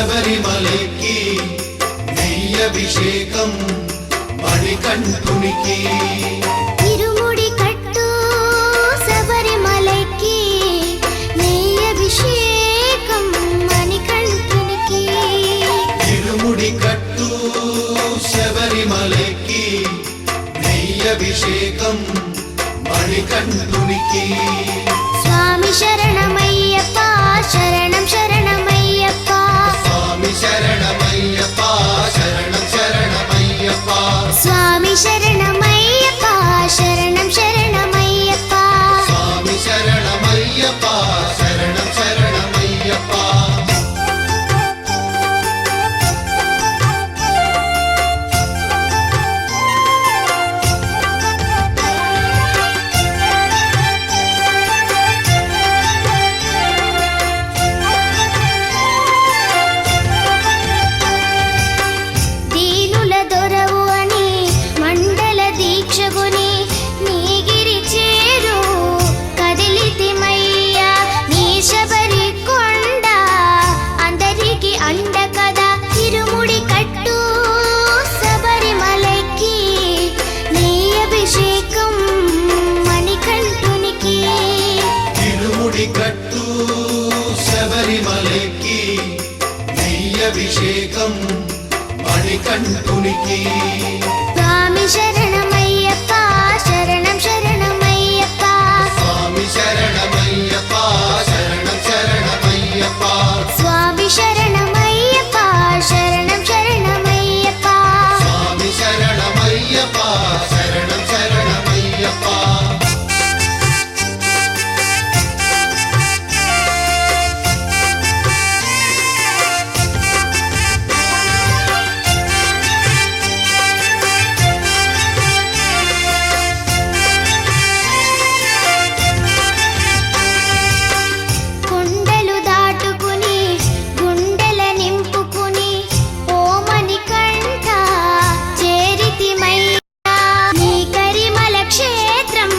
శబరిమలకి నెయ్యభిషేకం మణికంఠునికి ఇరుముడి కట్టు శబరిమలకి నెయ్యభిషేకం మణికంఠునికి ఇరుముడి కట్టు శబరిమలకి నెయ్యభిషేకం మణికంఠునికి స్వామి శరణమయ్యప్ప శరణం శరణమయ్యప్ప స్వామి శరణమయ్యప్ప శరణం శరణమయ్యప్ప స్వామి శరణమయ్యప్ప శరణం శరణమయ్యప్ప స్వామి శరణమయ్యప్ప శరణం శరణమయ్యప్ప దీనుల దొరవు అని మండల దీక్షగుని నీగిరి చేరు కదిలితిమయ్యా నీ శబరి కొండ అందరికి అండ కదా ఇరుముడి కట్టు శబరిమలకి నీ అభిషేకం మణికంఠునికి ఇరుముడి కట్టు శబరిమలకి నెయ్యభిషేకం మణికంఠునికి స్వామి శరణమయ్యప్ప శరణం శరణమయ్యప్ప స్వామి శరణమయ్యప్ప శరణం శరణమయ్యప్ప స్వామి శరణమయ్యప్ప శరణం శరణమయ్యప్ప స్వామి శరణమయ్యప్ప శరణం శరణమయ్యప్ప కొండలు దాటుకుని గుండెల నింపుకుని ఓమని కంఠ చేరితిమయ్యా నీ కరిమల క్షేత్రం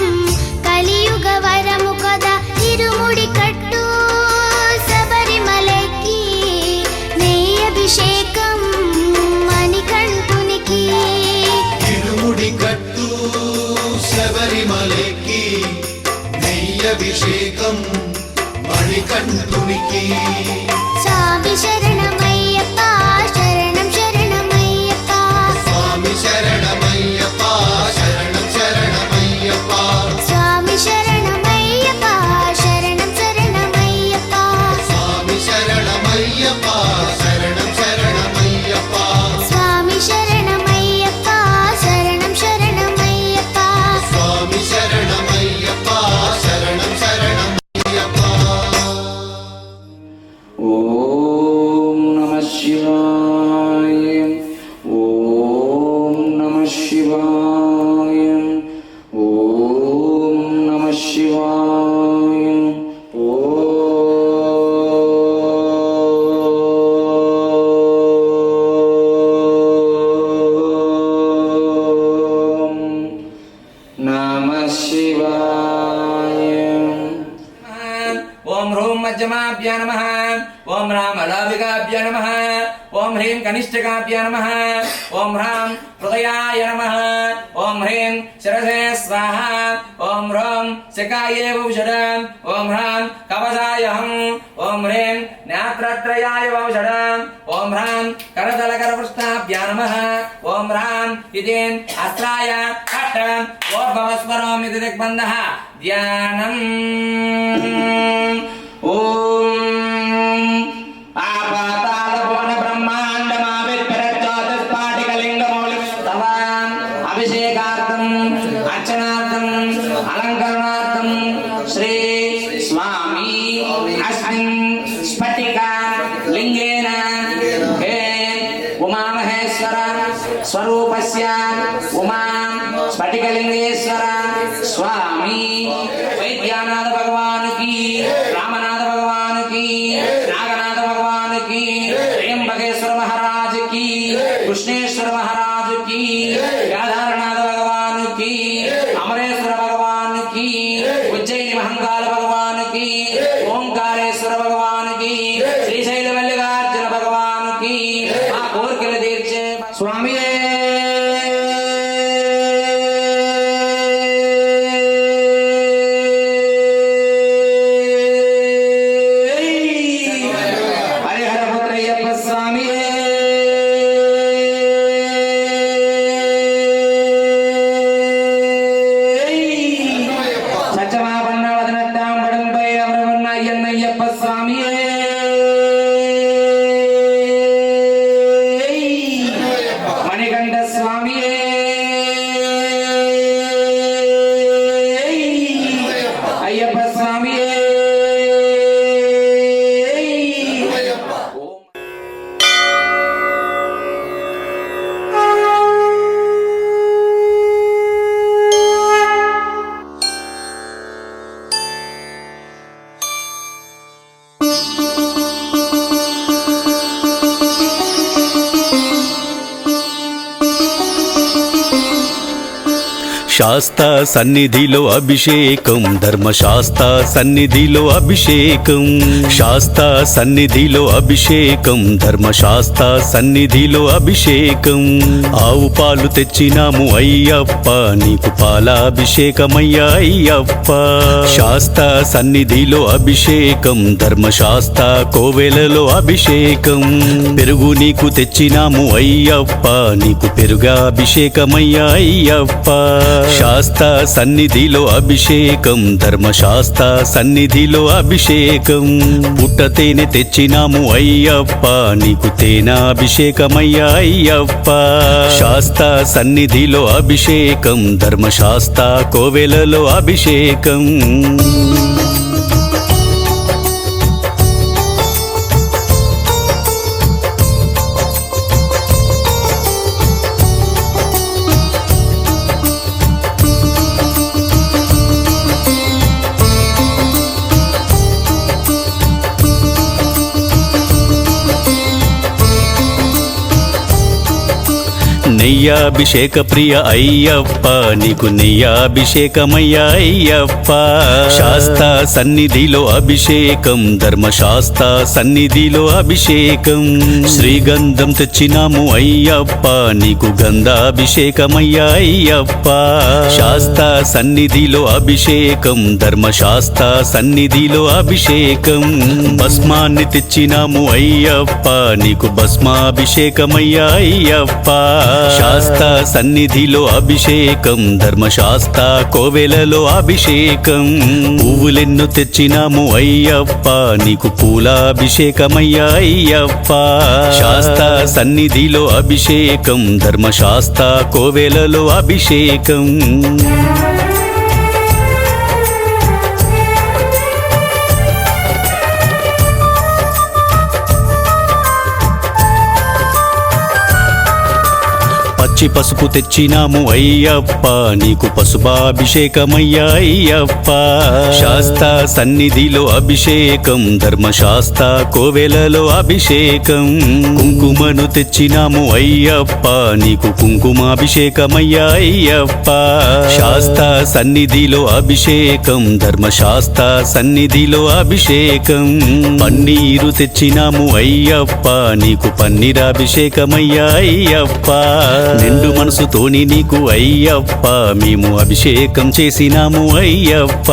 కలియుగ వరము కదా ఇరుముడి కట్టు శబరిమలకి నెయ్యభిషేకం మణికంఠునికి ఇరుముడి కట్టు శబరిమలకి నెయ్యభిషేకం మణికంఠునికి స్వామి శరణమయ్యప్ప శరణం శరణమయ్యప్ప స్వామి శరణమయ్యప్ప శరణం శరణమయ్యప్ప స్వామి శరణమయ్యప్ప శరణం శరణమయ్యప్ప స్వామి శరణమయ్యప్ప శరణం శరణమయ్యప్ప స్వామి శరణమయ్యప్ప శరణం శరణమయ్యప్ప స్వామి శరణమయ్యప్ప శరణం శరణమయ్యప్ప ఓం నమః శివాయ ఓం నమః శివాయ ఓం నమః శివాయ ఓం నమః శివాయ ఓం హ్రూం మధ్యమాభ్య నమః ఓం రామలాభికాభ్య నమః ఓం హ్రీం కనిష్ఠకాభ్య నమః ఓం హ్రాం హృదయాయ నమః ఓం హ్రీం శిరసే స్వాహ ఓం హ్రౌం శకాయే ఔషధం ఓం హ్రాం కవచాయహం ఓం హ్రీం నేత్రత్రయాయ ఔషధం ఓం హ్రాం కరతలకరపృష్ఠాభ్య నమః ఓం హ్రాం ఇదేన్ అస్త్రాయ కట్టం ఓర్భవస్వరోమితి దిగ్బంధః ధ్యానం ఓం ఆపాతాళ భువన బ్రహ్మాండమావిర్పరజ్యోతిస్ఫాటికలింగమౌలిస్తవాం అభిషేకార్థం అర్చనార్థం అలంకరణార్థం శ్రీ స్వామి అస్మిన్ స్ఫటిక లింగేన హే ఉమామహేశ్వర స్వరూపస్య ఉమా స్ఫటికలింగేశ్వర స్వామి వైద్యానాథ భగవాన్ की रामनाथ भगवान की नागनाथ भगवान की त्र्यंबकेश्वर महाराज की कृष्णेश्वर महाराज की गाधारनाथ भगवान की अमरेश्वर भगवान की उज्जैनी महंकाल भगवान की ओंकारेश्वर भगवान की श्रीशैल मल्लिकार्जुन भगवान కోరికలు తీర్చే స్వామి హరిహరపుత్రయ్యప్ప స్వామి సత్యమాపన్న వదనట్టాంబడంపై అవరవన్న అయ్యన్నయ్యప్ప స్వామి మణికంఠ స్వామి అయ్యప్ప స్వామి శాస్తా సన్నిధిలో అభిషేకం ధర్మశాస్త్ర సన్నిధిలో అభిషేకం శాస్తా సన్నిధిలో అభిషేకం ధర్మశాస్త్ర సన్నిధిలో అభిషేకం ఆవు పాలు తెచ్చినాము అయ్యప్ప నీకు పాలాభిషేకమయ్యా అయ్యప్ప శాస్తా సన్నిధిలో అభిషేకం ధర్మశాస్త్ర కోవెలలో అభిషేకం పెరుగు నీకు తెచ్చినాము అయ్యప్ప నీకు పెరుగాభిషేకమయ్యా అయ్యప్ప శాస్త్ర సన్నిధిలో అభిషేకం ధర్మశాస్త్ర సన్నిధిలో అభిషేకం పుట్ట తేనె తెచ్చినాము అయ్యప్ప నీకు తేనాభిషేకమయ్యా అయ్యప్ప శాస్త్ర సన్నిధిలో అభిషేకం ధర్మశాస్త్ర కోవెలలో అభిషేకం నెయ్యాభిషేక ప్రియ అయ్యప్ప నీకు నెయ్యాభిషేకమయ్యా అయ్యప్ప శాస్త్ర సన్నిధిలో అభిషేకం ధర్మశాస్త్ర సన్నిధిలో అభిషేకం శ్రీగంధం తెచ్చినాము అయ్యప్ప నీకు గంధాభిషేకమయ్యా అయ్యప్ప శాస్త్ర సన్నిధిలో అభిషేకం ధర్మశాస్త్ర సన్నిధిలో అభిషేకం భస్మాన్ని తెచ్చినాము అయ్యప్ప నీకు భస్మాభిషేకమయ్యా అయ్యప్ప శాస్త్ర సన్నిధిలో అభిషేకం ధర్మశాస్త్ర కోవెలలో అభిషేకం పువ్వులెన్ను తెచ్చినాము అయ్యప్ప నీకు పూలాభిషేకమయ్యా అయ్యప్ప శాస్త్ర సన్నిధిలో అభిషేకం ధర్మశాస్త్ర కోవెలలో అభిషేకం పచ్చి పసుపు తెచ్చినాము అయ్యప్ప నీకు పసుపాభిషేకమయ్యా అయ్యప్ప శాస్త్ర సన్నిధిలో అభిషేకం ధర్మశాస్త్ర కోవెలలో అభిషేకం కుంకుమను తెచ్చినాము అయ్యప్ప నీకు కుంకుమాభిషేకమయ్యా అయ్యప్ప శాస్త్ర సన్నిధిలో అభిషేకం ధర్మశాస్త్ర సన్నిధిలో అభిషేకం పన్నీరు తెచ్చినాము అయ్యప్ప నీకు పన్నీరాభిషేకమయ్యా అయ్యప్ప నిండు మనసుతోని నీకు అయ్యప్ప మేము అభిషేకం చేసినాము అయ్యప్ప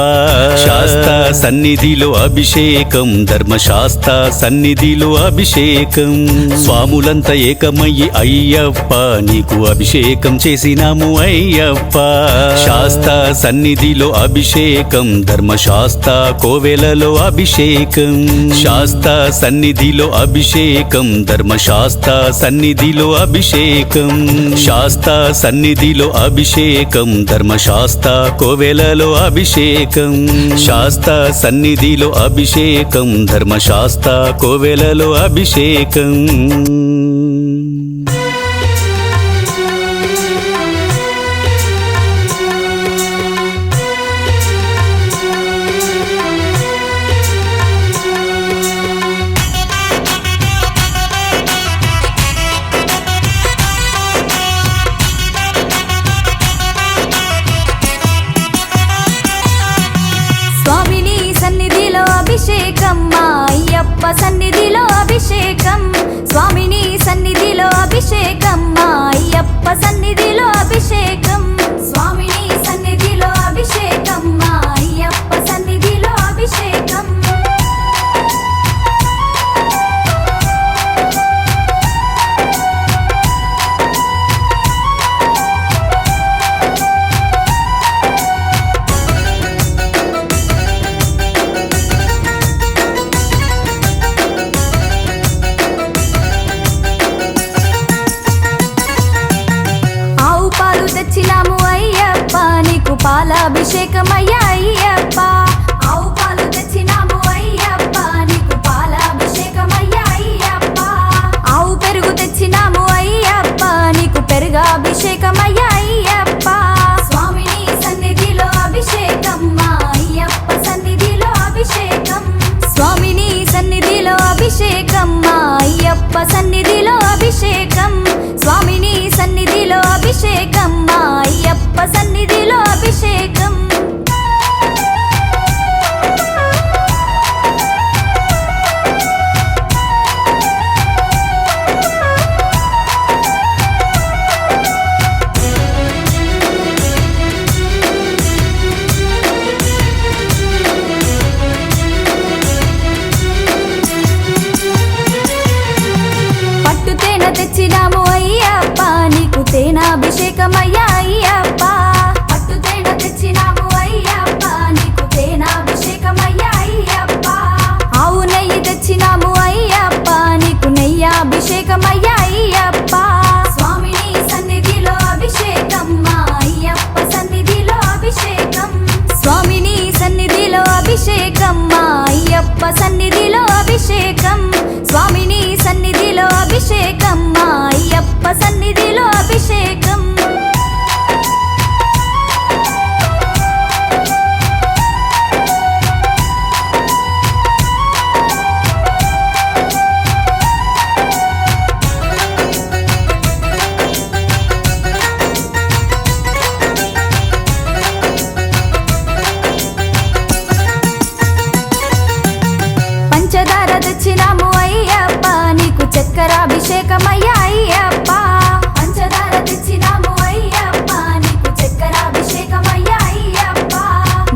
శాస్త్ర సన్నిధిలో అభిషేకం ధర్మశాస్త్ర సన్నిధిలో అభిషేకం స్వాములంతా ఏకమయ్యి అయ్యప్ప నీకు అభిషేకం చేసినాము అయ్యప్ప శాస్త్ర సన్నిధిలో అభిషేకం ధర్మశాస్త్ర కోవెలలో అభిషేకం శాస్త్ర సన్నిధిలో అభిషేకం ధర్మశాస్త్ర సన్నిధిలో అభిషేకం శాస్త్ర సన్నిధిలో అభిషేకం ధర్మశాస్త్ర కోవెలలో అభిషేకం శాస్త్ర సన్నిధిలో అభిషేకం ధర్మశాస్త్ర కోవెలలో అభిషేకం అభిషేకం మా అయ్యప్ప సన్నిధిలో అభిషేకం స్వామిని పాలాభిషేకమయ్యా అయ్యప్ప ఆవు పాలు తెచ్చినాము అయ్యప్ప నీకు పాలాభిషేకమయ్యా అయ్యప్ప ఆవు పెరుగు తెచ్చినాము అయ్యప్ప నీకు పెరుగాభిషేకమయ్యా అయ్యప్ప స్వామిని సన్నిధిలో అభిషేకం మా అయ్యప్ప సన్నిధిలో అభిషేకం స్వామిని సన్నిధిలో అభిషేకం మా అయ్యప్ప సన్నిధిలో అభిషేకం స్వామిని సన్నిధిలో అభిషేకం మా అయ్యప్ప సన్నిధిలో అభిషేకం పట్టు తేన తెచ్చినాము అయ్యప్ప నీకు తేనాభిషేకమయ్యా అయ్యప్ప పట్టు తేన తెచ్చినాము అయ్యప్ప నీకు తేనాభిషేకమయ్యా అయ్యప్ప ఆవు నెయ్యి తెచ్చినాము అయ్యప్ప నీకు నెయ్యాభిషేకమయ్యా అయ్యప్ప స్వామిని సన్నిధిలో అభిషేకం మా అయ్యప్ప సన్నిధిలో అభిషేకం స్వామిని సన్నిధిలో అభిషేకం మా అయ్యప్ప సన్నిధిలో అభిషేకం స్వామిని సన్నిధిలో అభిషేకం మా అయ్యప్ప సన్నిధిలో అభిషేకం పంచదార తెచ్చినాము అయ్యప్ప నీకు చక్కెరాభిషేకమయ్యా అయ్యప్ప పంచదార తెచ్చినాము అయ్యప్ప నీకు చక్కెరాభిషేకమయ్యా అయ్యప్ప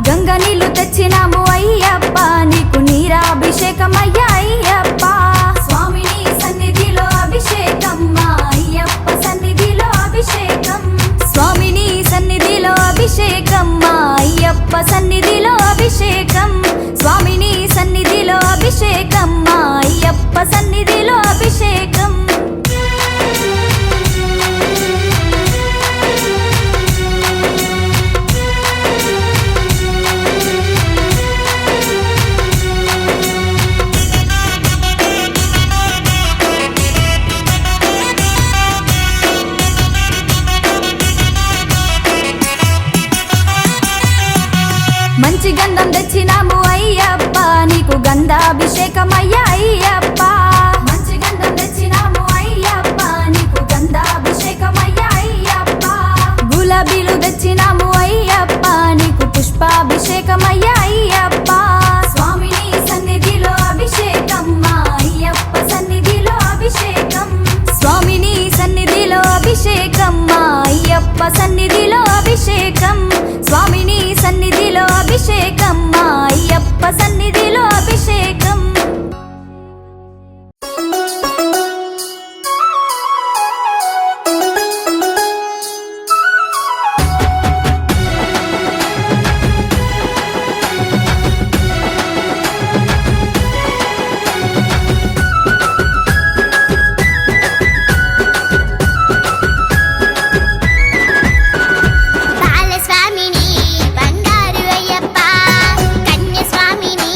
గంగ నీళ్లు తెచ్చినాము అయ్యప్ప నీకు నీరాభిషేకమయ్యా అయ్యప్ప స్వామిని సన్నిధిలో అభిషేకం మా అయ్యప్ప సన్నిధిలో అభిషేకం స్వామిని సన్నిధిలో అభిషేకం మా అయ్యప్ప సన్నిధిలో అభిషేకం స్వామిని సన్నిధిలో అభిషేకం మా అయ్యప్ప సన్నిధిలో అభిషేకం మంచి గంధం తెచ్చినాము అయ్యప్ప నీకు గంధాభిషేకమయ్యా అయ్యప్ప మంచి గంధం తెచ్చినాము అయ్యప్ప నీకు గంధాభిషేకమయ్యా అయ్యప్ప గులాబీలు తెచ్చినాము అయ్యప్ప నీకు పుష్పాభిషేకమయ్యా అయ్యప్ప స్వామిని సన్నిధిలో అభిషేకం మా అయ్యప్ప సన్నిధిలో అభిషేకం స్వామిని సన్నిధిలో అభిషేకం మా అయ్యప్ప సన్నిధిలో అభిషేకం స్వామిని సన్నిధిలో అభిషేకం మా అయ్యప్ప సన్నిధిలో అభిషేకం బాలస్వామిని బంగారు అయ్యప్ప కన్యస్వామిని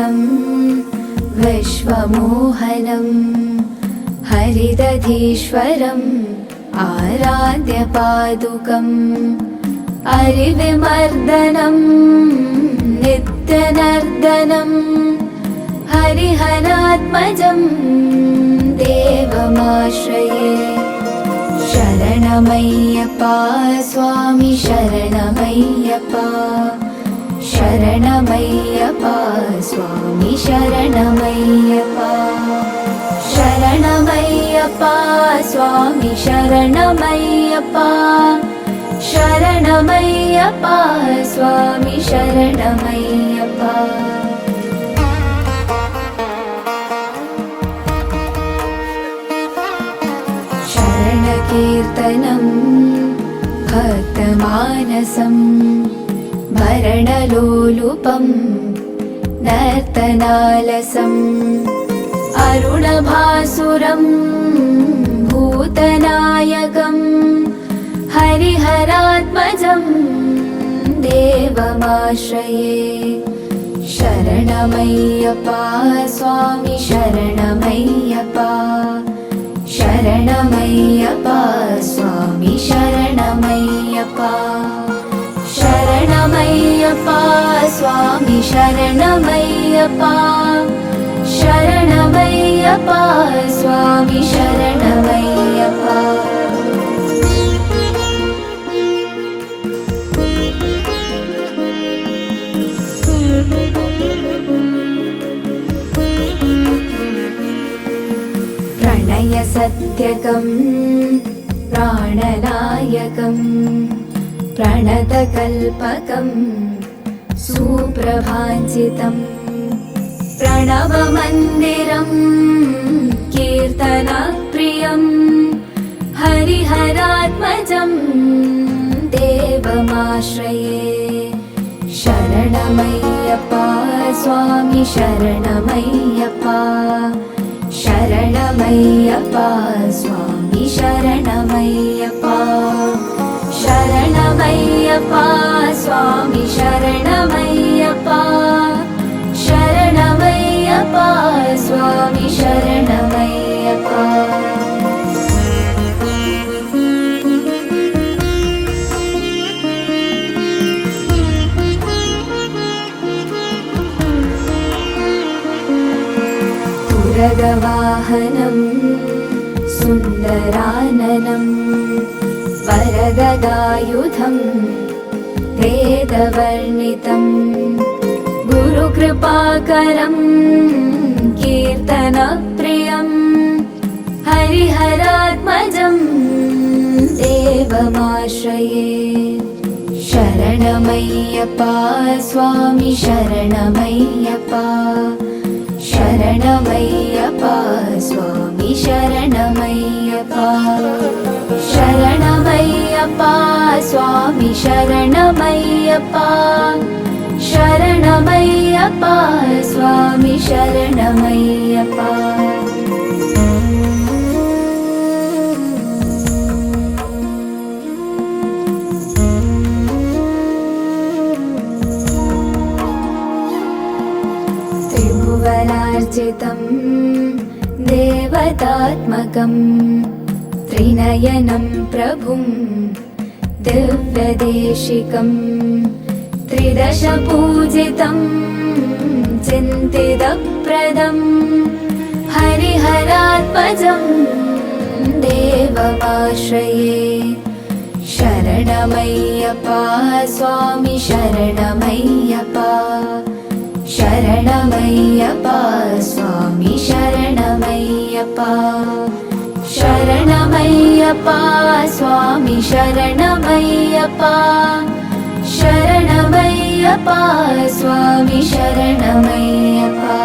विश्वविख्यातं विश्वमोहनं हरिदधीश्वरम् आराध्यपादुकम् हरिविमर्दनं नित्यनर्दनं हरिहरात्मजं देवमाश्रये शरणमय्यप्पा स्वामी शरणमय्यप्पा शरणमय्यप्पा स्वामी शरणमय्यप्पा शरणमय्यप्पा स्वामी शरणमय्यप्पा शरणमय्यप्पा स्वामी शरणमय्यप्पा शरणकीर्तनं भक्तमानसं भरणलोलुपं नर्तनालसम् अरुणभासुरं भूतनायकं हरिहरात्मजं देवमाश्रये शरणमय्यप्पा स्वामी शरणमय्यप्पा शरणमय्यप्पा स्वामी शरणमय्यप्पा शरणमय्यप्पा स्वामी शरणमय्यप्पा शरणमय्यप्पा स्वामी शरणमय्यप्पा प्रणयसत्यकं प्राणनायकं प्रणतकल्पकं सुप्रभाञ्चितं प्रणवमन्दिरं कीर्तनप्रियं हरिहरात्मजं देवमाश्रये शरणमय्यप्पा स्वामी शरणमय्यप्पा शरणमय्यप्पा स्वामी शरणमय्यप्पा शरणमय्यप्पा स्वामी शरणमय्यप्पा शरणमय्यप्पा स्वामी शरणमय्यप्पा वरदवाहनं सुन्दराननं वरददायुधं वेदवर्णितं गुरुकृपाकरं कीर्तनप्रियं हरिहरात्मजं देवमाश्रये शरणमय्यप्पा स्वामी शरणमय्यप्पा शरणमय्यप्पा स्वामी शरणमय्यप्पा शरणमय्यप्पा स्वामी शरणमय्यप्पा शरणमय्यप्पा स्वामी शरणमय्यप्पा त्रिभुवनार्चितं देवतात्मकं त्रिनयनं प्रभुं दिव्यदेशिकं त्रिदशपूजितं चिन्तितप्रदं हरिहरात्मजं देवमाश्रये शरणमय्यप्पा स्वामी शरणमय्यप्पा शरणमय्यप्पा स्वामी शरणमय्यप्पा शरणमय्यप्पा स्वामी शरणमय्यप्पा शरणमय्यप्पा स्वामी शरणमय्यप्पा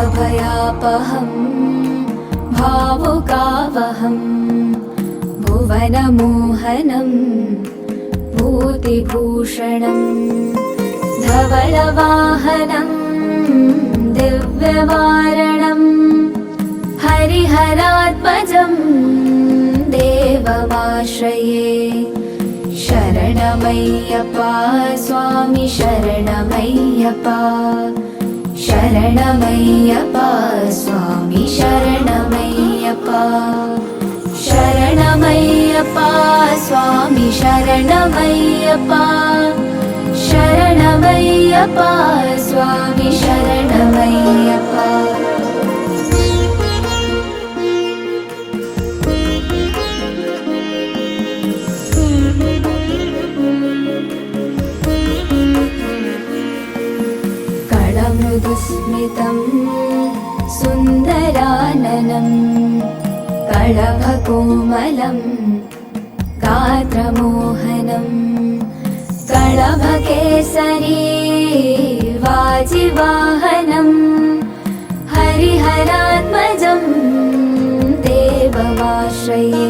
भवभयापहं भावुकावहं भुवनमोहनं भूतिभूषणं धवलवाहनं दिव्यवारणं हरिहरात्मजं देवमाश्रये శరణమయ్యప్ప స్వామి శరణమయ్యప్ప శరణమయ్యప్ప స్వామి శరణమయ్యప్ప శరణమయ్యప్ప స్వామి శరణమయ్యప్ప శరణమయ్యప్ప స్వామి శరణమయ్యప్ప కళమృదుస్మితం సుందరాననం కళభకోమలం గాత్రమోహనం కళభకేసరీ వాజివాహనం హరిహరాత్మజం దేవమాశ్రయే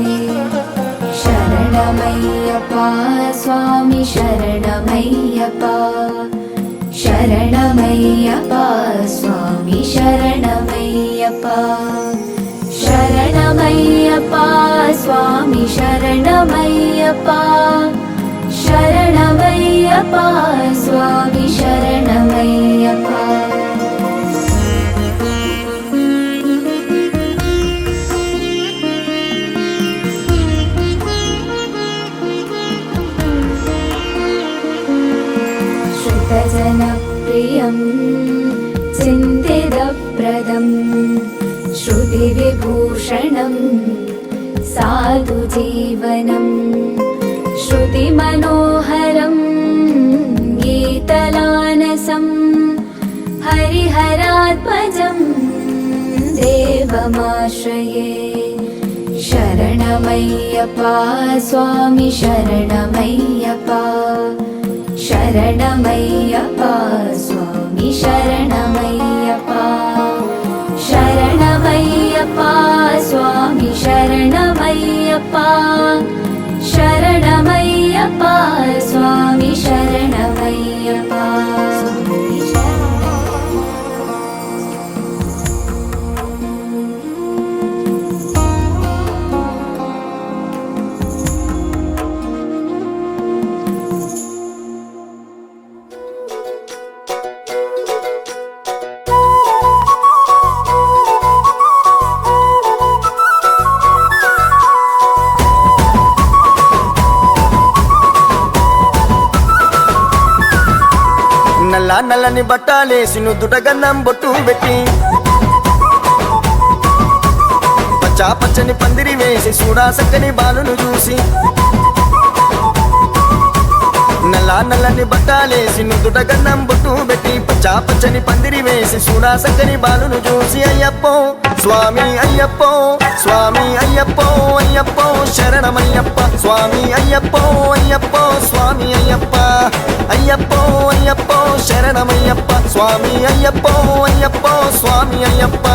శరణమయ్యప్ప స్వామి శరణమయ్యప్ప శరణమయ్యప్ప స్వామి శరణమయ్యప్ప శరణమయ్యప్ప స్వామి శరణమయ్యప్ప శరణమయ్యప్ప స్వామి శరణమయ్యప్ప श्रुतजनप्रियं चिन्तितप्रदं श्रुतिविभूषणं साधुजीवनं श्रुतिमनोहरं गीतलानसं हरिहरात्मजं देवमाश्रये शरणमయ్యప్ప स्वामी शरणमయ్యప్ప శరణమయ్యప్ప స్వామి శరణమయ్యప్ప శరణమయ్యప్ప స్వామి శరణమయ్యప్ప శరణమయ్యప్ప స్వామి శరణమయ్యప్ప నల్లని బట్టాలేసి నుదుట గన్నం బొట్టు పెట్టి పచ్చా పచ్చని పందిరి వేసి చూడా సక్కని బాలును చూసి నల్లని బట్టాలేసి నుదుట గన్నం బొట్టు పెట్టి పచ్చా పచ్చని పందిరి వేసి చూడా సక్కని బాలును చూసి అయ్యప్పో స్వామి అయ్యప్పో స్వామి అయ్యప్పో అయ్యప్పో శరణమయ్యప్ప స్వామి అయ్యప్పో అయ్యప్పో స్వామి అయ్యప్ప అయ్యప్పో అయ్యప్పో శరణమయ్యప్ప స్వామి అయ్యప్పో అయ్యప్పో స్వామి అయ్యప్ప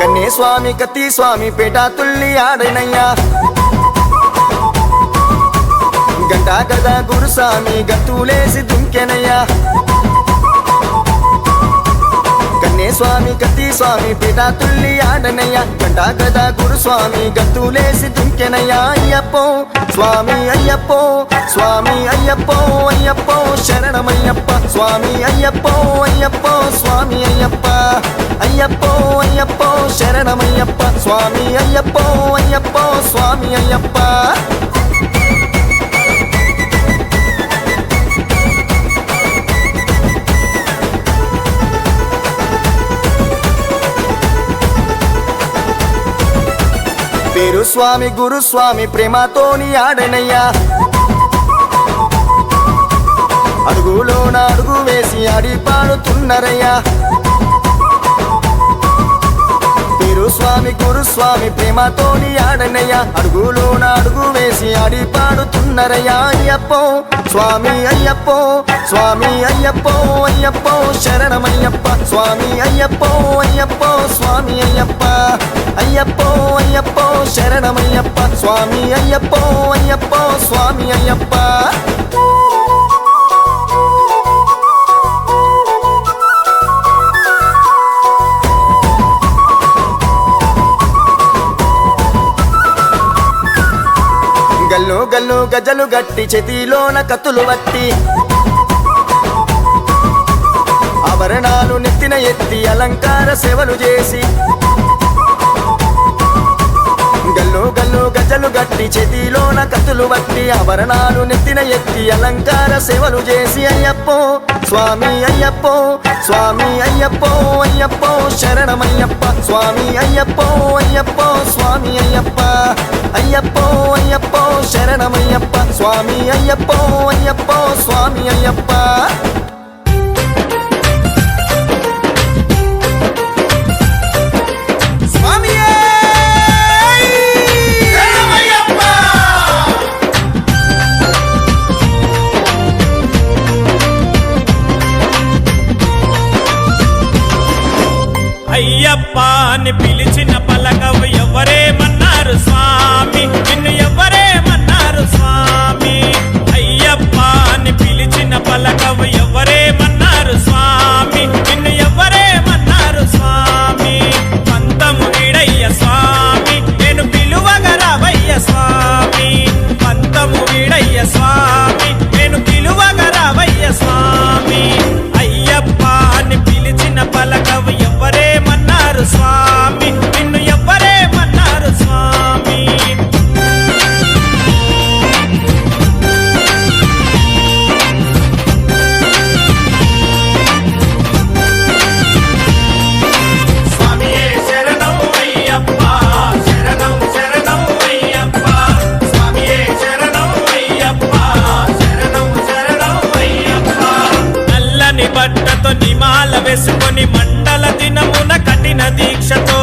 కన్నే స్వామి కత్తి స్వామి పేట తుల్లి ఆడనయ్యా గంటా గదా గురుస్వామి గత్తులేసి దుంకెనయ్యా కన్నే స్వామి కత్తి స్వామి పేట తుల్లి ఆడనయ్యా గంటా గదా గురుస్వామి గత్తులేసి దుంకెనయ్యా అయ్యప్పో స్వామి అయ్యప్పో స్వామి అయ్యప్పో అయ్యప్పో శరణమయ్యప్ప స్వామి అయ్యప్పో అయ్యప్పో స్వామి అయ్యప్ప అయ్యప్పో అయ్యప్పో శరణమయ్యప్ప స్వామి అయ్యప్పో అయ్యప్పో స్వామి అయ్యప్ప పేరు స్వామి గురుస్వామి ప్రేమతోని ఆడనయ్యా అడుగులోన అడుగు వేసి ఆడి పాడుతున్నరయ్యా పేరు స్వామి గురుస్వామి ప్రేమతోని ఆడనయ్యా అడుగులోన అడుగు వేసి ఆడి పాడుతున్నరయ్యా అయ్యప్పో స్వామి అయ్యప్పో స్వామి అయ్యప్పో అయ్యప్పో శరణమయ్యప్ప స్వామి అయ్యప్పో అయ్యప్పో స్వామి అయ్యప్ప అయ్యప్పో అయ్యప్పో శరణమయ్యప్ప స్వామి అయ్యప్పో అయ్యప్పో స్వామి అయ్యప్ప గల్లు గజలు గట్టి చేతిలోన కత్తులు వట్టి ఆభరణాలు నెత్తిన ఎత్తి అలంకార సేవలు చేసి గల్లు గల్లు గజలు గట్టి చేతిలోన కత్తులు వట్టి ఆభరణాలు నెత్తిన ఎత్తి అలంకార సేవలు చేసి అయ్యప్పో స్వామి అయ్యప్పో స్వామి అయ్యప్పో అయ్యప్పో శరణమయ్యప్ప స్వామి అయ్యప్పో అయ్యప్పో స్వామి అయ్యప్ప అయ్యప్పో అయ్యప్పో శరణమయ్యప్ప స్వామి అయ్యప్పో అయ్యప్పో స్వామి అయ్యప్ప అయ్యప్ప అని పిలిచిన పలకవు ఎవరేమన్నారు స్వామి నిన్ను ఎవరేమన్నారు స్వామి అయ్యప్ప అని పిలిచిన పలకవు ఎవరేమన్నారు స్వామి నిన్ను ఎవరేమన్నారు స్వామి పంతము వీడయ్య స్వామి నేను పిలువగా రావయ్య స్వామి పంతము వీడయ్య స్వామి నేను పిలువగా రావయ్య స్వామి అయ్యప్ప అని పిలిచిన పలకవు ఎవరేమన్నారు స్వామి నిన్ను ఎవరేమన్నారు స్వామి స్వామియే శరణం అయ్యప్ప శరణం శరణం అయ్యప్ప స్వామియే శరణం అయ్యప్ప శరణం శరణం అయ్యప్ప నల్లని బట్టతో నిమాల వేసుకొని మండల దినమున కఠిన దీక్షతో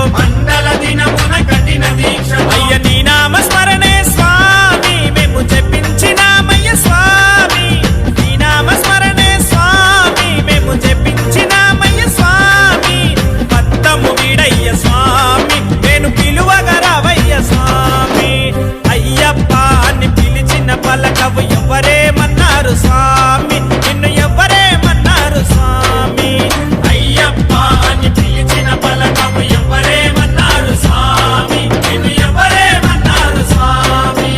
అయ్య నీ నామ స్మరణే స్వామి మేము జపించినామయ్య స్వామి నీ నామ స్మరణే స్వామి మేము జపించినామయ్య స్వామి పంతము వీడయ్య స్వామి నేను పిలువగా రావయ్య స్వామి అయ్యప్ప అని పిలిచిన పలకవు ఎవరేమన్నారు స్వామి నిన్ను ఎవరేమన్నారు స్వామి అయ్యప్ప అని పిలిచిన పలకవు ఎవరేమన్నారు స్వామి నిన్ను ఎవరేమన్నారు స్వామి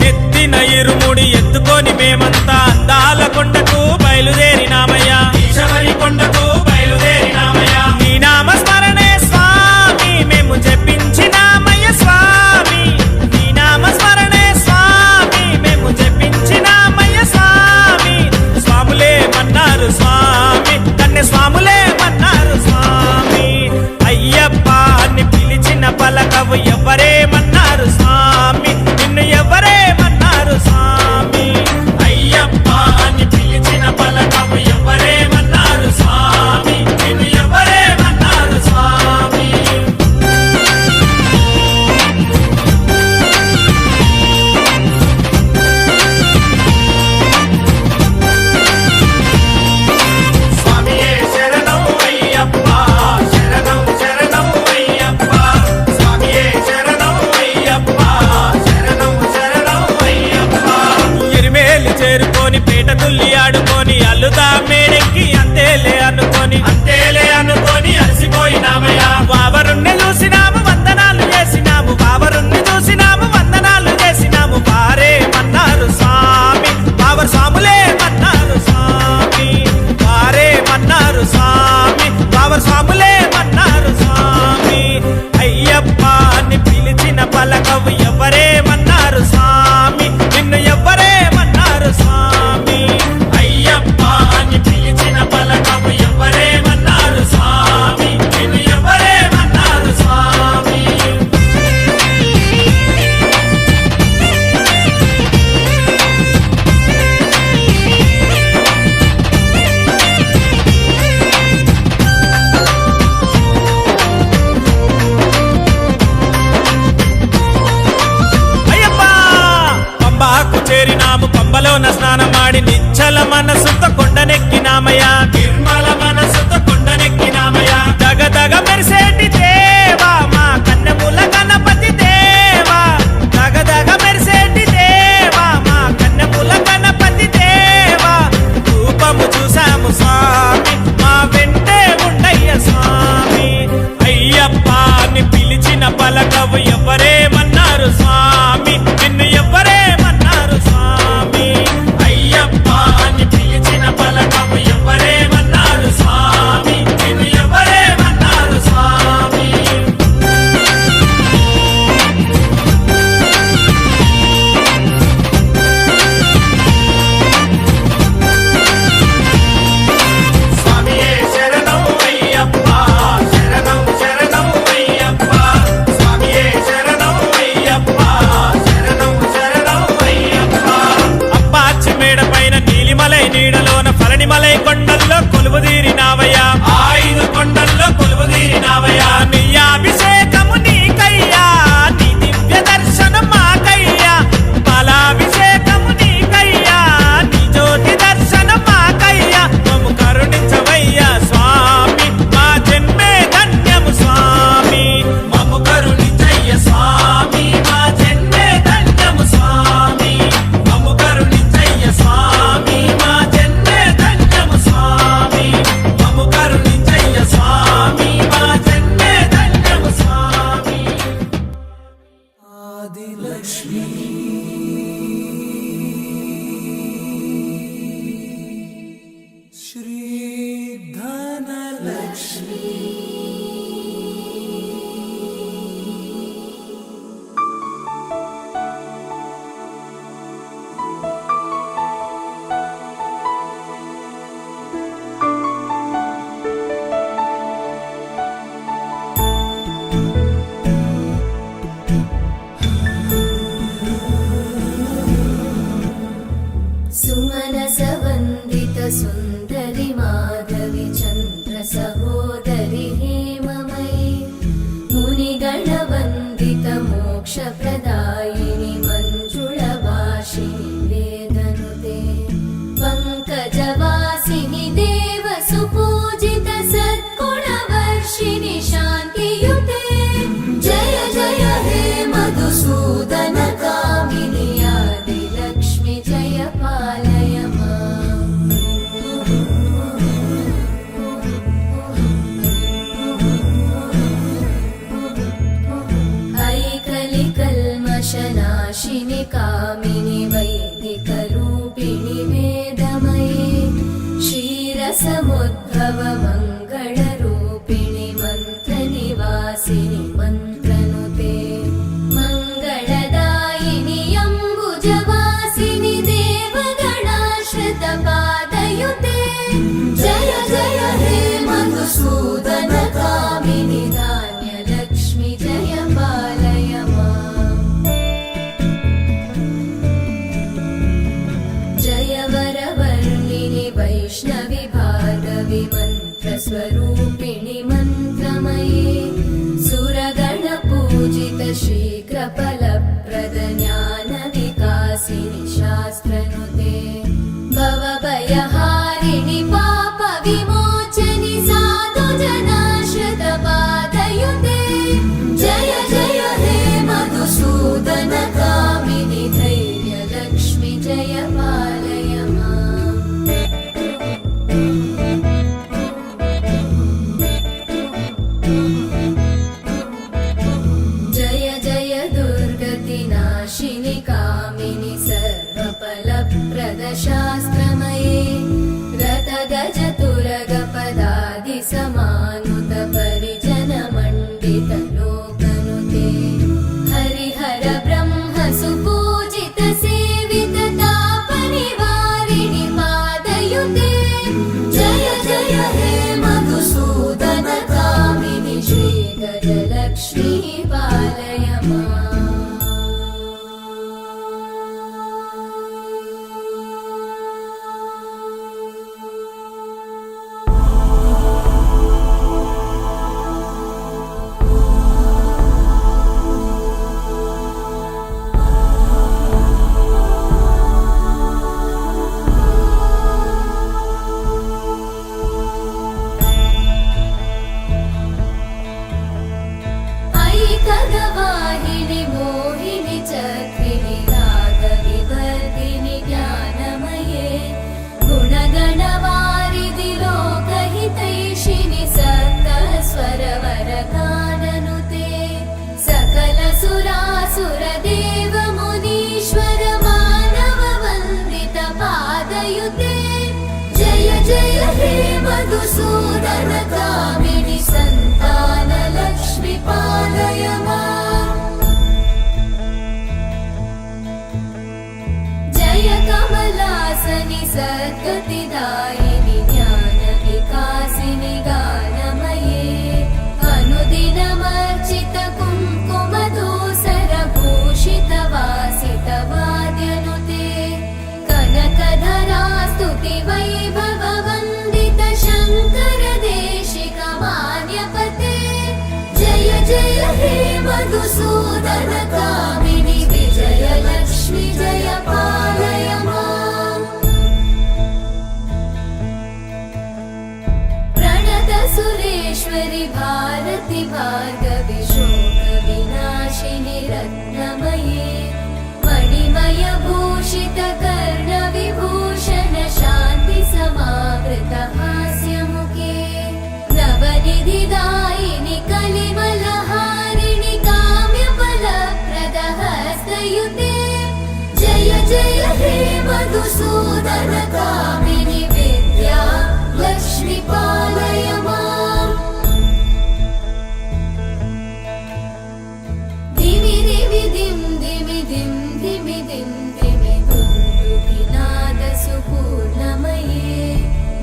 నెత్తిన ఇరుముడి ఎత్తుకొని మేమంతా అందాల కొండకు బయలుదేరినామయ్యా ఈశవరి కొండకు బయలుదేరినామయ్యా నీ నామ స్మరణే స్వామి మేము జపించినామయ్య స్వామి నీ నామ స్మరణే స్వామి మేము జపించినామయ్య స్వామి స్వాములే మన్నారు స్వామి కన్నె స్వాములే మన్నారు స్వామి అయ్యప్ప అని పిలిచిన పలకవు ఎవరేమన్నారు స్వామి నిన్ను ఎవరేమన్నారు స్వామి అయ్యప్ప అని పిలిచిన పలకవు ఎవరేమన్నారు స్వామి నిన్ను ఎవరేమన్నారు స్వామి స్వామియే శరణం అయ్యప్ప శరణం శరణం అయ్యప్ప స్వామియే శరణం అయ్యప్ప శరణం శరణం అయ్యప్ప ఎరిమేలు చేరుకొని పేట తుల్లి ఆడుకొని అల్లుదా మేడెక్కి అంతేలే అనుకొని అలసిపోయినామయ్యా బావరుణ్ణి చూసినాము వందనాలు చేసినాము బావరుణ్ణి చూసినాము వందనాలు చేసినాము వారే మన్నారు స్వామి బావర్ స్వాములే మన్నారు స్వామి వారే మన్నారు స్వామి బావర్ స్వాములే మన్నారు స్వామి అయ్యప్ప అని పిలిచిన పలకవు ఎవరేమన్నారు స్వామి నిన్ను ఎవరేమన్నారు స్వామి అయ్యప్ప అని పిలిచిన పలకవు ఎవరేమన్నారు స్వామి నిన్ను ఎవరేమన్నారు స్వామి అయ్యప్ప పంబాకు చేరినాము పంబలోన స్నానమాడి నిచ్చల మనసుతో కొండనెక్కినామయ్యా నిర్మల మనసుతో కొండనెక్కినామయ్యా దగదగ మెరిసేటి దేవా మా కన్నెముల గణపతి కొండల్లో కొలువుదీరినావయ్యా, 5 కొండల్లో కొలువుదీరినావయ్యా. నీ అభిషేకము నీకయ్యా, నీ దివ్య దర్శనం మాకయ్యా. పాలాభిషేకము నీకయ్యా, నీ జ్యోతి దర్శనం మాకయ్యా. మమ్ము కరుణించవయ్యా స్వామి, మా జన్మే ధన్యము స్వామి. మమ్ము కరుణించయ్య స్వామి, మా జన్మే ధన్యము స్వామి. మమ్ము కరుణించయ్య స్వామి, మా జన్మే ధన్యము స్వామి. మమ్ము కరుణించయ్య స్వామి, మా జన్మే ధన్యము స్వామి. ఆదిలక్ష్మి శ్రీ ధనలక్ష్మి सुमनसवन्दित सुन्दरि माधवि चन्द्र सहोदरि हेममयि मुनिगणवन्दित मोक्षप्रदायिनि मञ्जुळभाषिणि वेदनुते पङ्कजवासिनि देवसुपूजित सद्गुणवर्षिणि शान्तियुते जय जय हे मधुसूदन कामिनि आदिलक्ष्मि जय पालय माम्। ऐकलिकल्मषनाशिनि कामिनि वैदिकरूपिणि वेदमये क्षीरसमुद्भव मङ्गलरूपिणि मन्त्रनिवासिनि मन्त्रनुते मङ्गलदायिनि अम्बुजवासिनि देवगणाश्रितपादयुते जय जय हे मधुसूदन कामिनि धान्यलक्ष्मि जय पालय माम्। जय वरवर्णिनि वैष्णवि भार्गवि मन्त्रस्वरूपिणि मन्त्रमये सुरगणपूजित शीघ्रफलप्रद ज्ञानविकासिनि शास्त्रनुते भवभयहारिणि पापविमोचनि साधुजनाश्रितपादयुते जय जय हे मधुसूदन कामिनि धैर्यलक्ष्मि जय पालय माम्। जय जय दुर्गतिनाशिनि कामिनि सर्वफलप्रदशास्त्रमये रथगजतुरगपदादिसमानुत परिजनमण्डित लोकनुते हरिहर ब्रह्म सुपूजित सेवित तापनिवारिणि पादयुते जय जय हे मधुसूदन कामिनि श्रीगजलक्ष्मी पालय माम्। ऐकगवाहिनि मोहिनि चक्रिणि रागविवर्धिनि ज्ञानमये गुणगणवारिधि लोकहितैषिणि सप्तस्वरवरगाननुते सकलसुरासुरदेव मुनीश्वर मानववन्दित पादयुते जय जय हे मधुसूदन कामिनि सन्तानलक्ष्मि पालय माम्। जय कमलासनि सद्गतिदायिनि ज्ञानविकासिनि गानमये अनुदिनमर्चित कुङ्कुमधूसरभूषितवासितवाद्यनुते कनकधरा स्तुति वैभववन्दित మధుసూదన కామిని విజయలక్ష్మి జయ పాలయ మాం. ప్రణత సురేశ్వరి భారతి భార్గవి శోక వినాశిని రత్నమయే మణిమయ భూషిత కర్ణ విభూషణ శాంతి సమావృత హాస్యముఖే నవనిధిదాయిని కలిమలహారిణి కామ్య ఫలప్రద హస్తయుతే జయ జయ హే మధుసూదన కామిని విద్యా లక్ష్మి పాలయ మాం. ధిమి ధిమి ధిం ధిమి ధిం ధిమి ధిం ధిమి దుందుభినాద సుపూర్ణమయే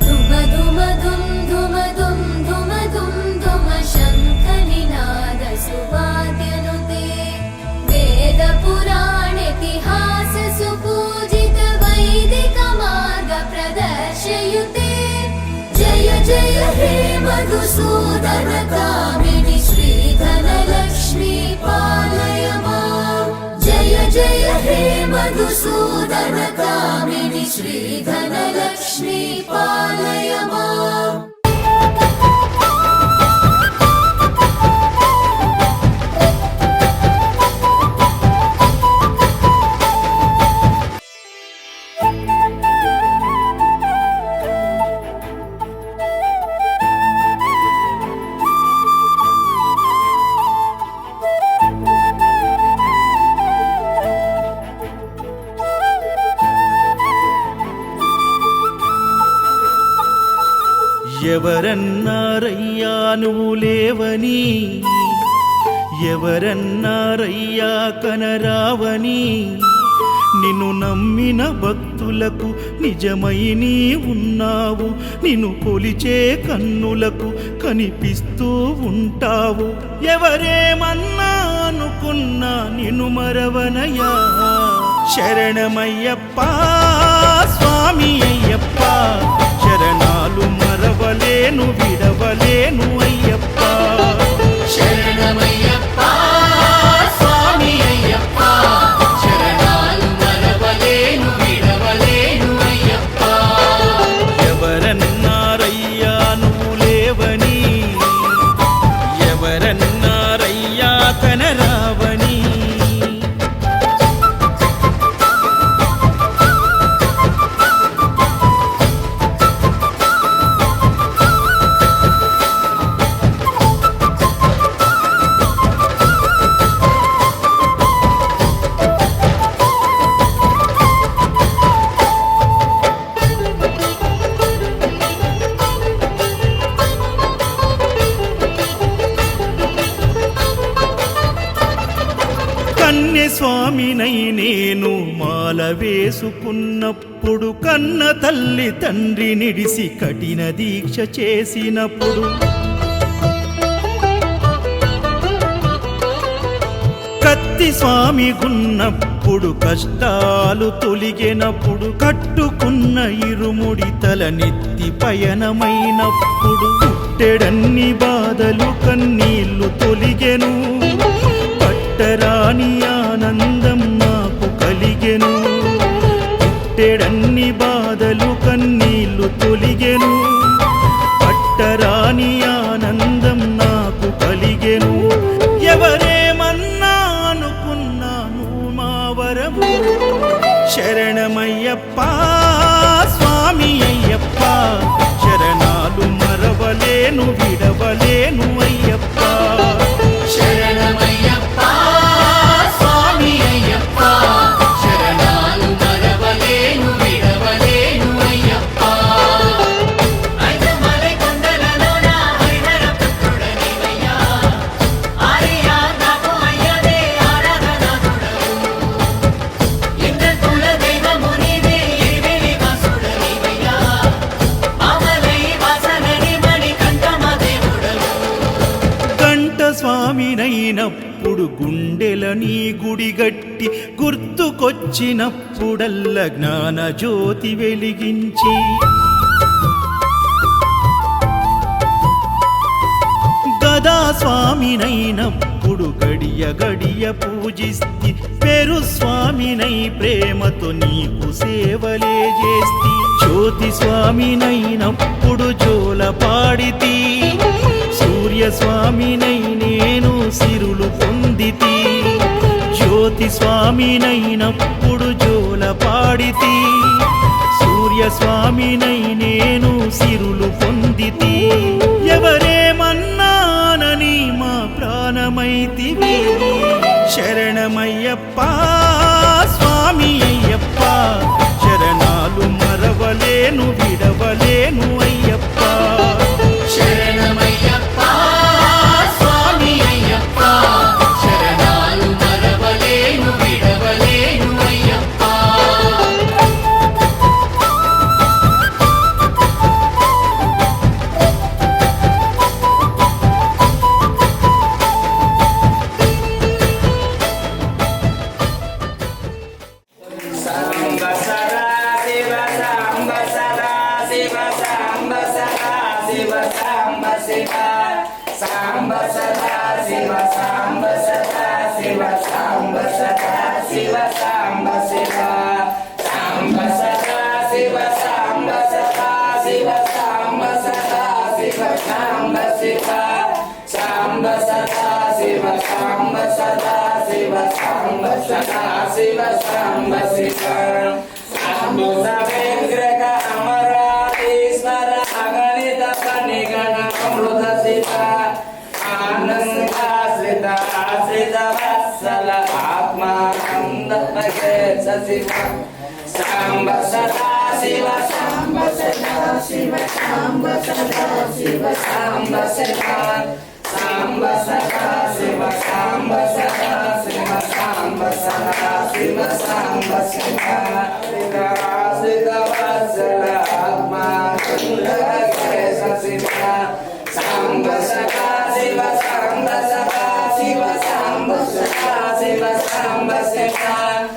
ధుమ ధుమ ధుం ధుమ ధుం ధుమ ధుం ధుమ శంఖనినాద సువాద్యనుతే వేద పురాణేతిహాస సుపూజిత వైదిక మార్గ ప్రదర్శయుతే జయ జయ హే మధుసూదన కామిని శ్రీధనలక్ష్మి పాలయ మాం. జయ జయ హే మధుసూదన కామిని శ్రీధనలక్ష్మి పాలయ మాం. ఎవరన్నారయ్యా నువ్వు లేవని, ఎవరన్నారయ్యా కనరావని, నిన్ను నమ్మిన భక్తులకు నిజమై నీ ఉన్నావు, నిన్ను కొలిచే కన్నులకు కనిపిస్తూ ఉంటావు. ఎవరేమన్నా అనుకున్నా నిన్ను మరవనయ్యా. శరణమయ్యప్ప స్వామి అయ్యప్ప, శరణాలు మరవలేను విడవలేను అయ్యప్ప. శరణమయ్యప్ప స్వామి అయ్యప్ప, శరణాలు మరవలేను విడవలేను అయ్యప్ప. ఎవరన్నారయ్యా నువ్వు లేవని, ఎవరన్నారయ్యా కనరావని. కన్యస్వామినై నేను మాల వేసుకున్నప్పుడు, కన్న తల్లి తండ్రి నిడిసి కఠిన దీక్ష చేసినప్పుడు, కత్తి స్వామి గున్నప్పుడు కష్టాలు తొలిగినప్పుడు, కట్టుకున్న ఇరుముడి తల నెత్తి పయనమైనప్పుడు, పుట్టెడన్ని బాధలు కన్నీళ్లు తొలిగెను, పట్టరాని ఆనందం నాకు కలిగెను. పుట్టెడన్ని బాధలు కన్నీళ్లు తొలిగెను, పట్టరాని ఆనందం నాకు కలిగెను. ఎవరేమన్నా అనుకున్నాను మా వరము. శరణమయ్యప్ప స్వామి అయ్యప్ప, శరణాలు మరవలేను విడవలేను అయ్యప్ప. శరణమయ్యప్ప స్వామి అయ్యప్ప, శరణాలు మరవలేను విడవలేను అయ్యప్ప. ఐదమలై కొండలలోన హరిహర పుత్రుడనివయ్యా, ఆర్యా నాకు అయ్యవే ఆరాధనాథుడవు. ఇంద్రకుల దైవము నీవే ఎరివేలి వాసుడనివయ్యా, మామలై వాసనని మణికంఠమ దేవుడవు. కంఠ స్వామినైనప్పుడు గుండెల నీ గుడి గట్టి, గుర్తుకొచ్చినప్పుడల్ల జ్ఞాన జ్యోతి వెలిగించి, రాధా స్వామినైనప్పుడు గడియ గడియ పూజిస్తి పేరు స్వామినై ప్రేమతో నీకు సేవలే చేస్తి జ్యోతి స్వామినైనప్పుడు జోల పాడితి సూర్య స్వామినై నేను సిరులు పొందితి జ్యోతి స్వామినైనప్పుడు జోల పాడితి సూర్య స్వామినై నేను సిరులు పొందితి ఎవరేమన్నానని మా ప్రాణమైతివి శరణమయ్యప్ప స్వామి అయ్యప్ప శరణాలు మరవలేను విడవలేను అయ్యప్ప శరణమయ్యప్ప స్వామి అయ్యప్ప శరణాలు మరవలేను విడవలేను అయ్యప్ప సాంబ సదా శివ సాంబ సదా శివ సాంబ సదా శివ సాంబ సదా సాంబ సదా శివ సాంబ సదా శివ సాంబ సదా శివ సాంబ శివ సిద్ధ వత్సల ఆత్మా కేశ శివ సాంబ సదా శివ సాంబ సదా శివ సాంబ సదా శివ సాంబ శివ సాంబ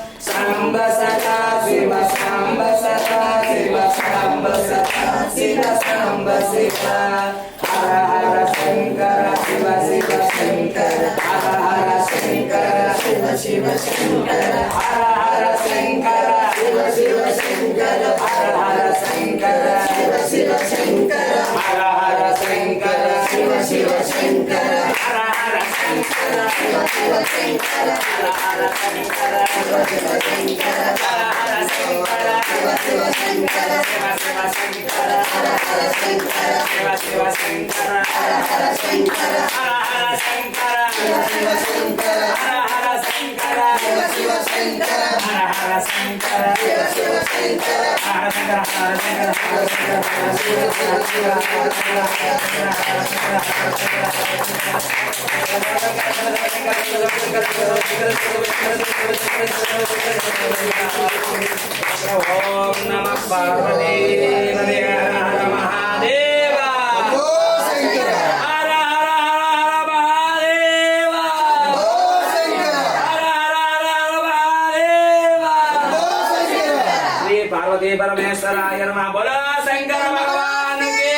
సదా శివ సాంబ సదా శివ సాంబ సదా శివ సాంబ శివ హర హర శంకర శివ శివ శంకర హర హర శంకర శివ శివ శంకర హర హర శంకర శివ శివ శంకర హర హర శంకర శివ శివ శంకర హర హర శంకర శివ శివ శంకర హర హర శంకర శివ శివ శంకర హర హర శంకర శివ శివ శంకర హర హర శంకర శివ శివ శంకర శివ శివ శంకర హర హర శంకర శివ శివ శంకర హర హర శంకర హర హర శంకర శివ శివ శంకర హర హర శంకర శివ శివ శంకర హర హర శంకర శివ శివ శంకర హర శంకర హర శంకర హర శంకర హర శివ శివ శివ హర ఓం నమః పార్వతీ హర హర మహాదేవ హర హర హర మహాదేవ హర హర హర మహాదేవ శ్రీ పార్వతీ పరమేశ్వరాయ నమః బోలో శంకర భగవాన్ కి